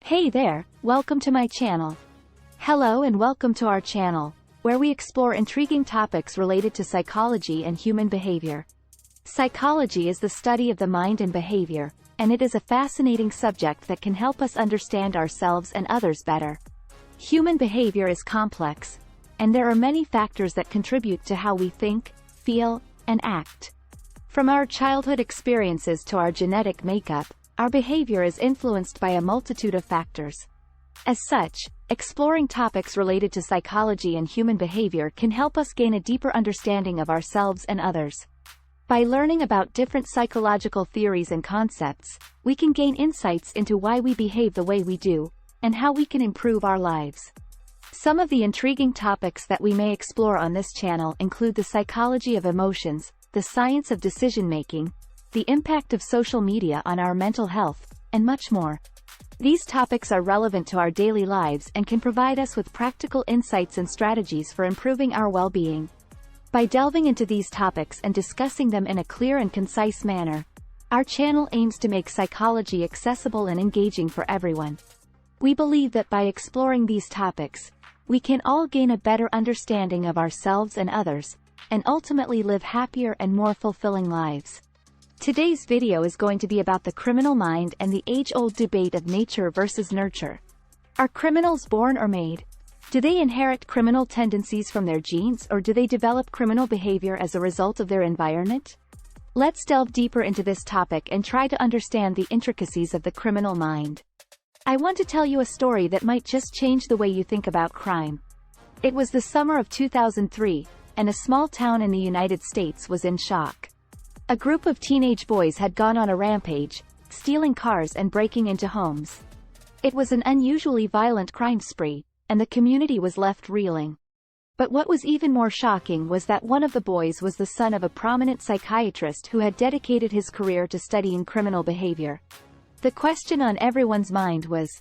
Hey there, welcome to my channel. Hello and welcome to our channel, where we explore intriguing topics related to psychology and human behavior. Psychology is the study of the mind and behavior, and it is a fascinating subject that can help us understand ourselves and others better. Human behavior is complex, and there are many factors that contribute to how we think, feel, and act. From our childhood experiences to our genetic makeup, our behavior is influenced by a multitude of factors. As such, exploring topics related to psychology and human behavior can help us gain a deeper understanding of ourselves and others. By learning about different psychological theories and concepts, we can gain insights into why we behave the way we do, and how we can improve our lives. Some of the intriguing topics that we may explore on this channel include the psychology of emotions, the science of decision-making, the impact of social media on our mental health, and much more. These topics are relevant to our daily lives and can provide us with practical insights and strategies for improving our well-being. By delving into these topics and discussing them in a clear and concise manner, our channel aims to make psychology accessible and engaging for everyone. We believe that by exploring these topics, we can all gain a better understanding of ourselves and others, and ultimately live happier and more fulfilling lives. Today's video is going to be about the criminal mind and the age-old debate of nature versus nurture. Are criminals born or made? Do they inherit criminal tendencies from their genes, or do they develop criminal behavior as a result of their environment? Let's delve deeper into this topic and try to understand the intricacies of the criminal mind. I want to tell you a story that might just change the way you think about crime. It was the summer of 2003, and a small town in the United States was in shock. A group of teenage boys had gone on a rampage, stealing cars and breaking into homes. It was an unusually violent crime spree, and the community was left reeling. But what was even more shocking was that one of the boys was the son of a prominent psychiatrist who had dedicated his career to studying criminal behavior. The question on everyone's mind was,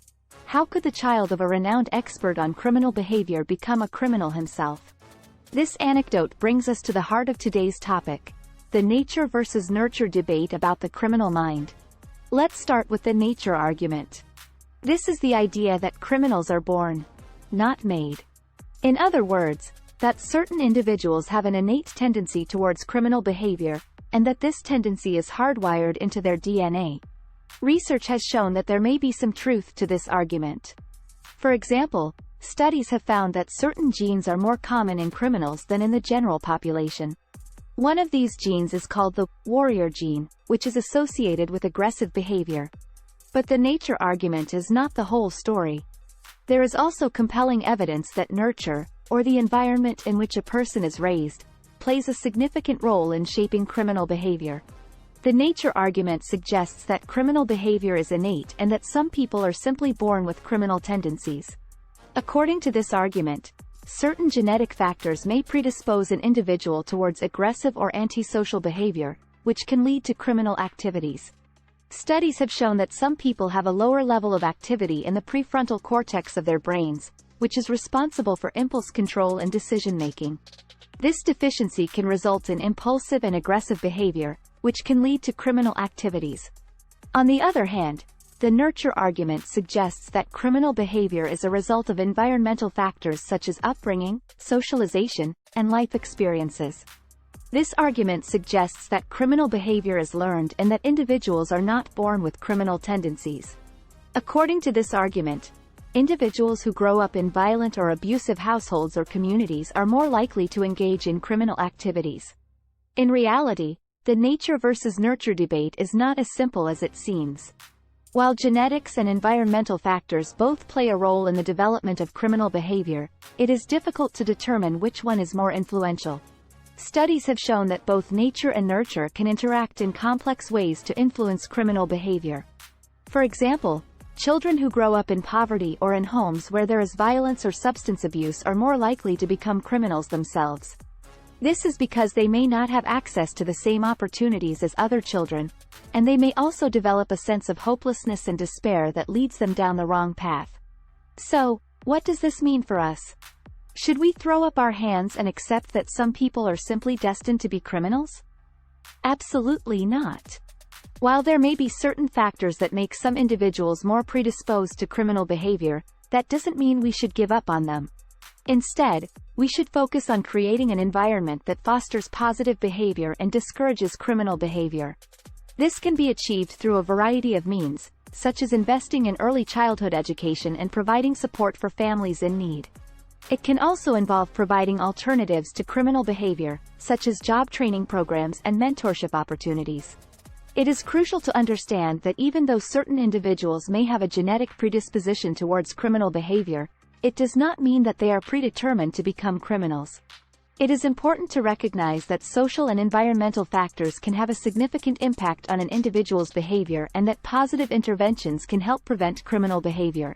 how could the child of a renowned expert on criminal behavior become a criminal himself? This anecdote brings us to the heart of today's topic: the nature versus nurture debate about the criminal mind. Let's start with the nature argument. This is the idea that criminals are born, not made. In other words, that certain individuals have an innate tendency towards criminal behavior, and that this tendency is hardwired into their DNA. Research has shown that there may be some truth to this argument. For example, studies have found that certain genes are more common in criminals than in the general population. One of these genes is called the warrior gene, which is associated with aggressive behavior. But the nature argument is not the whole story. There is also compelling evidence that nurture, or the environment in which a person is raised, plays a significant role in shaping criminal behavior. The nature argument suggests that criminal behavior is innate and that some people are simply born with criminal tendencies. According to this argument, certain genetic factors may predispose an individual towards aggressive or antisocial behavior, which can lead to criminal activities. Studies have shown that some people have a lower level of activity in the prefrontal cortex of their brains, which is responsible for impulse control and decision-making. This deficiency can result in impulsive and aggressive behavior, which can lead to criminal activities. On the other hand, the nurture argument suggests that criminal behavior is a result of environmental factors such as upbringing, socialization, and life experiences. This argument suggests that criminal behavior is learned and that individuals are not born with criminal tendencies. According to this argument, individuals who grow up in violent or abusive households or communities are more likely to engage in criminal activities. In reality, the nature versus nurture debate is not as simple as it seems. While genetics and environmental factors both play a role in the development of criminal behavior, it is difficult to determine which one is more influential. Studies have shown that both nature and nurture can interact in complex ways to influence criminal behavior. For example, children who grow up in poverty or in homes where there is violence or substance abuse are more likely to become criminals themselves. This is because they may not have access to the same opportunities as other children, and they may also develop a sense of hopelessness and despair that leads them down the wrong path. So, what does this mean for us? Should we throw up our hands and accept that some people are simply destined to be criminals? Absolutely not. While there may be certain factors that make some individuals more predisposed to criminal behavior, that doesn't mean we should give up on them. Instead, we should focus on creating an environment that fosters positive behavior and discourages criminal behavior. This can be achieved through a variety of means, such as investing in early childhood education and providing support for families in need. It can also involve providing alternatives to criminal behavior, such as job training programs and mentorship opportunities. It is crucial to understand that even though certain individuals may have a genetic predisposition towards criminal behavior, it does not mean that they are predetermined to become criminals. It is important to recognize that social and environmental factors can have a significant impact on an individual's behavior and that positive interventions can help prevent criminal behavior.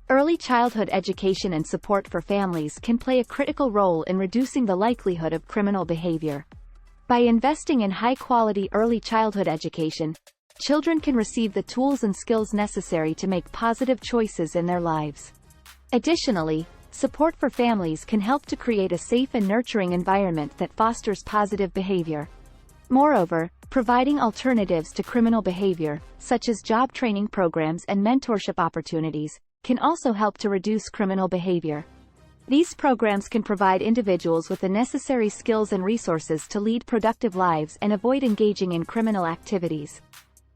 Early childhood education and support for families can play a critical role in reducing the likelihood of criminal behavior. By investing in high-quality early childhood education, children can receive the tools and skills necessary to make positive choices in their lives. Additionally, support for families can help to create a safe and nurturing environment that fosters positive behavior. Moreover, providing alternatives to criminal behavior, such as job training programs and mentorship opportunities, can also help to reduce criminal behavior. These programs can provide individuals with the necessary skills and resources to lead productive lives and avoid engaging in criminal activities.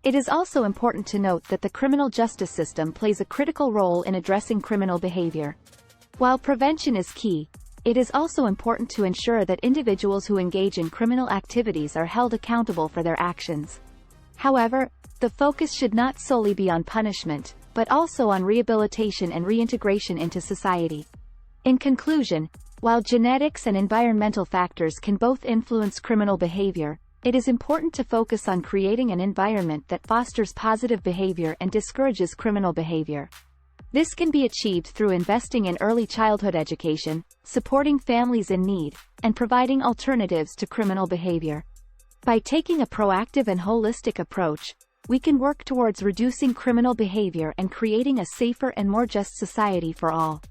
It is also important to note that the criminal justice system plays a critical role in addressing criminal behavior. While prevention is key, it is also important to ensure that individuals who engage in criminal activities are held accountable for their actions. However, the focus should not solely be on punishment, but also on rehabilitation and reintegration into society. In conclusion, while genetics and environmental factors can both influence criminal behavior, it is important to focus on creating an environment that fosters positive behavior and discourages criminal behavior. This can be achieved through investing in early childhood education, supporting families in need, and providing alternatives to criminal behavior. By taking a proactive and holistic approach, we can work towards reducing criminal behavior and creating a safer and more just society for all.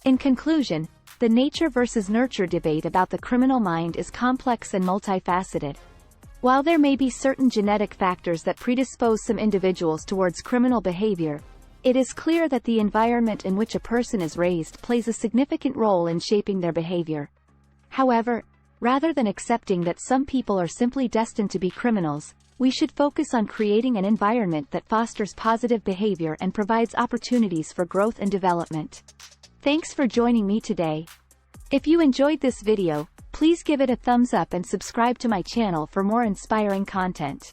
In conclusion, the nature versus nurture debate about the criminal mind is complex and multifaceted. While there may be certain genetic factors that predispose some individuals towards criminal behavior, it is clear that the environment in which a person is raised plays a significant role in shaping their behavior. However, rather than accepting that some people are simply destined to be criminals, we should focus on creating an environment that fosters positive behavior and provides opportunities for growth and development. Thanks for joining me today. If you enjoyed this video, please give it a thumbs up and subscribe to my channel for more inspiring content.